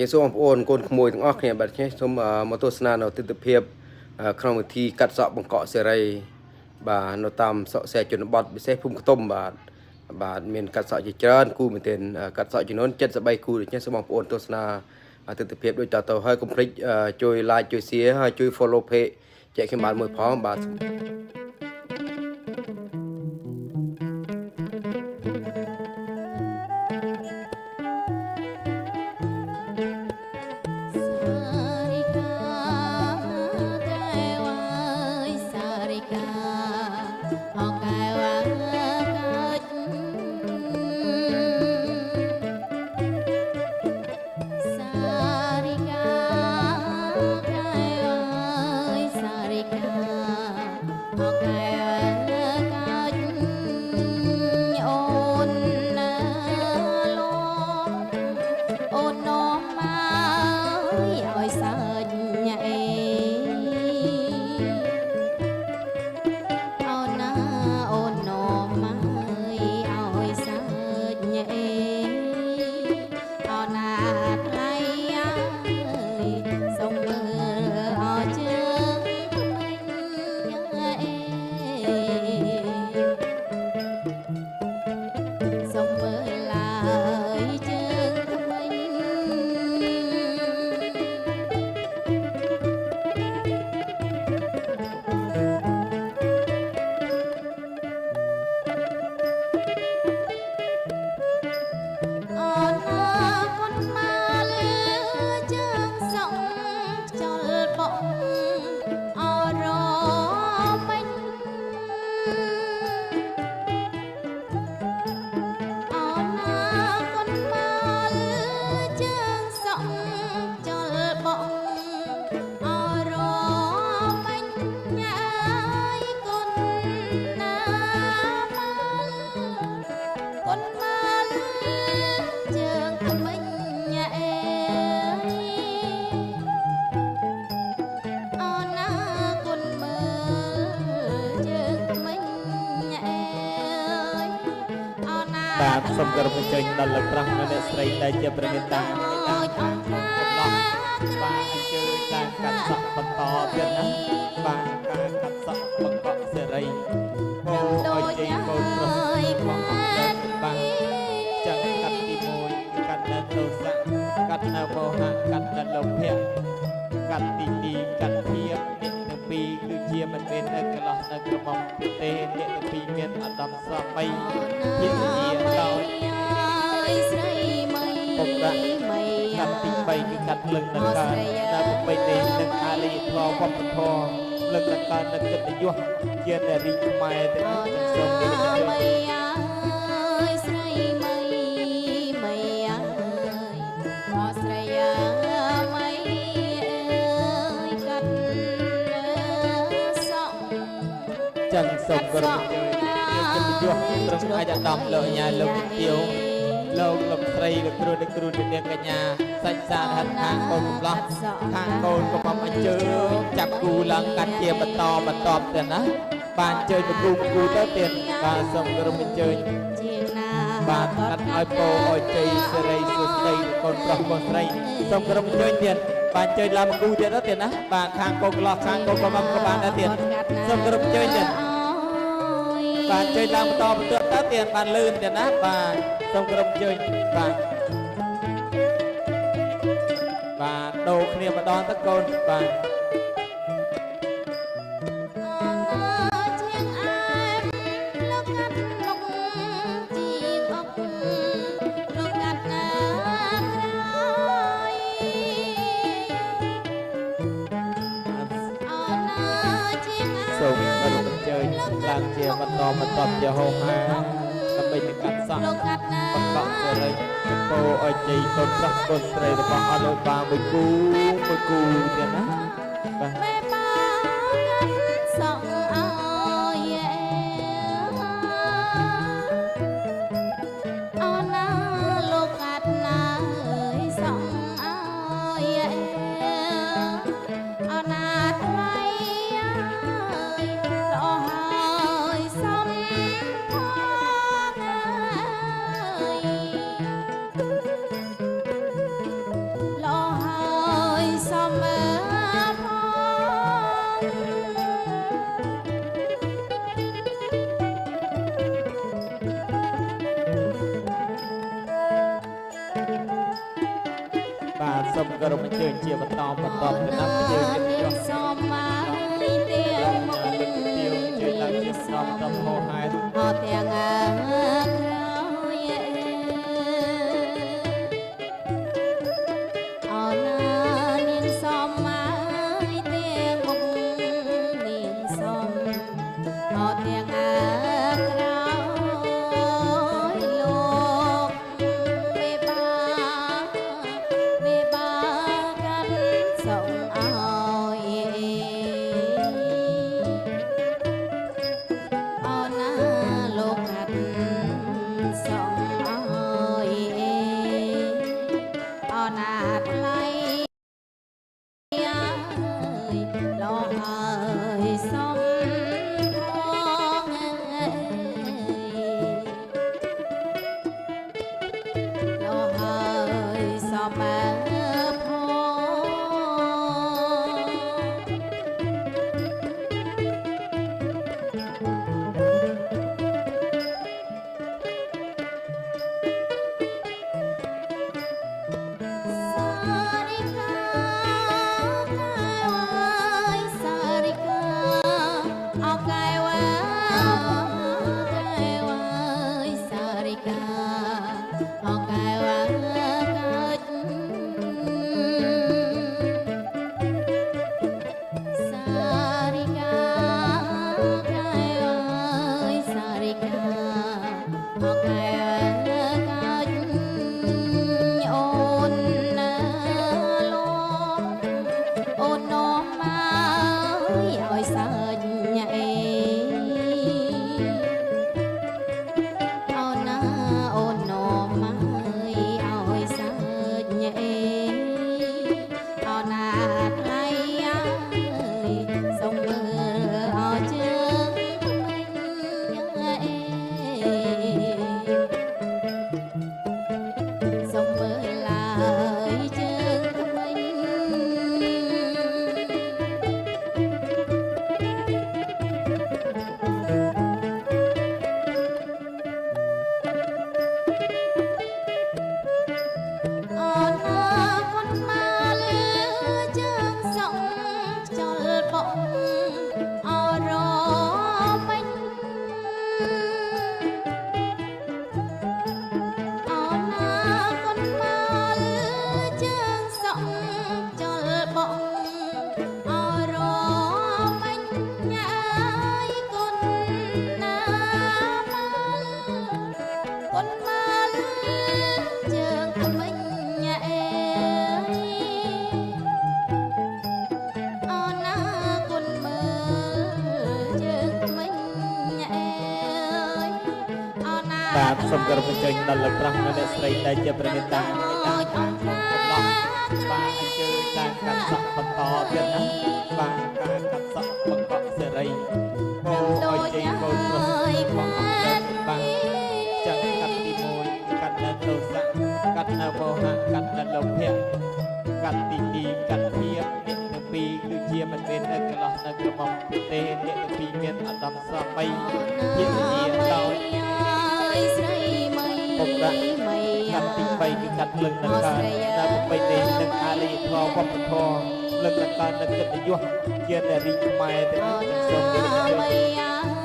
យេសូមបងប្អូនកូនក្មួយទាំងអស់គ្នាបាទសូមមកទស្សនានៅទស្សនវិជ្ជាក្នុងវិធីកាត់សក់បង្កក់សេរីបាទនៅតាមសក់ខ្សែជនបទពិសេសភូមិខ្ទុំបាទមានកាត់សក់ជាច្រើនគូមែនទែនកាត់សក់ចំនួន73គូដូច្នេះសូមបងប្អូនទស្សនាទស្សនវិជ្ជាដូចតទៅហើយកុំភ្លេចជួយ like ជួយ share ហើយជួយ follow page ចែកខ្ញុំបានមួយផងបាទបាទសូមគោរពអញ្ជើញដល់លោកប្រុសនិងអ្នកស្រីដែលជាព្រះមេត្តាកំឡោះបាទអញ្ជើញតាមកាត់សក់បន្តទៀតណាបាទការកាត់សក់បង្កក់សេរីអូអញ្ជើញកូនប្រុសបងអរគុណបាទចាំកាត់ទី1គឺកាត់នៅទោសៈកាត់នៅមោហៈកាត់នៅលោភៈកាត់ទី2កាត់ភាពអ្នកទាំងពីរគឺជាមិនមាននៅកន្លោះនៅក្រមុំទេអ្នកទាំងពីរមានអត្តសមីជាដោយស្រីមីពុកដាក់កាត់ទី3គឺកាត់លឹងដង្កើនៅប្រពៃណីនិងអាលីធម៌វប្បធម៌លឹងដង្កើនៅកិត្តិយសជានារីខ្មែរទៅនឹងសូមគោរពស្រីមីមីអើស្រីមីកាត់សក់ចឹងសូមគោរពកិត្តិយសត្រង់អាចដំលោកញ៉ាលោកទាវលោកស្រីលោកគ្រូអ្នកគ្រូនាងកញ្ញាសាច់សាហិតខាងកូនកំឡោះខាងកូនកំពុងអញ្ជើញចាប់គូឡើងកាត់ជាបន្តទៀតណាបានអញ្ជើញមកគូទៅទៀតបាទសូមគោរពអញ្ជើញបាទកាត់ឲ្យពោឲ្យជ័យសេរីសុស្ដីកូនប្រុសកូនស្រីសូមគោរពអញ្ជើញទៀតបាទអញ្ជើញឡើងមកគូទៀតណាបាទខាងកូនកន្លោះខាងកូនកំពុងក៏បានដែរទៀតសូមគោរពអញ្ជើញទៀតបាទជួយឡើងបន្តទៅទៀតបានលឿនទៀតណាបាទសូមគោរពអញ្ជើញបាទដូរគ្នាម្ដងទៅកូនបាទសូមអនុញ្ញាតជើញឡើងជាបន្តជាហោហាដើម្បីទៅកាត់សក់បង្កក់សេរីពោឲ្យជ័យកូនប្រុសកូនស្រីរបស់អស់លោកបាមួយគូទៀតណាបាទសក់ឲ្យអូនណាលោកកាត់ណាសក់ឲ្យអូនណាថ្លៃល្អ បាទសូមគោរពអញ្ជើញជាបន្តទៅដល់យើងទៀតសមមកទាំងមកលើកទៀវអញ្ជើញឡើងជាស្នំដល់ហោហែតអត់ទាំងក្រោយអណានាងសមមកទាំងមកនាងសមអត់ទាំងក្រោយលោកមេបាកាត់សូមឲ្យអូនណាលោកកាត់សូមឲ្យអូនណាថ្លៃលោកហើយសូមផងលោកហើយសូមផងអូននោមមកឲ្យសើចញ៉ែអូនណាអូននោមមកឲ្យសើចញ៉ែអូនណាថ្លៃសូមមើលអោជើងសូមមើលឡើយជើងថ្មីអូនណាកូនមកលើជើងសក់ខ្យល់បងអរពេញអូនណាកូនមកលើជើងសក់ខ្យល់បងអរពេញញ៉ាយកូនណាមកូនមកលើជើងថ្មីញ៉ែអូនណាគុនមើលជើងថ្មីញ៉ែអូនណា បាទសូមគោរពអញ្ជើញដល់លោកប្រុសនិងអ្នកស្រីដែលជាប្រមេតាមេតាខាងក្នុងកំឡោះបាទអញ្ជើញតាមកាត់សក់បន្តទៀតណាបាទការកាត់សក់បង្កក់សេរីពោឲ្យជ័យកូនប្រុសបងអត់ដឹងបាទចឹងកាត់ទី1គឺកាត់នៅទោសៈកាត់នៅមោហៈកាត់នៅលោភៈកាត់ទី2កាត់ភាពអ្នកទាំងពីរគឺជាមិនមាននៅកន្លោះនៅក្រមុំទេអ្នកទាំងពីរមានអត្តមសម័យជាជាដោយ ស្រីមីមី កាត់ទី3គឺកាត់លឹងនៅការដើម្បីនេះនឹងអាលីធម៌វប្បធម៌លឹងនៅការនៅកិត្តិយសជានារីខ្មែរទាំងសូមគោរព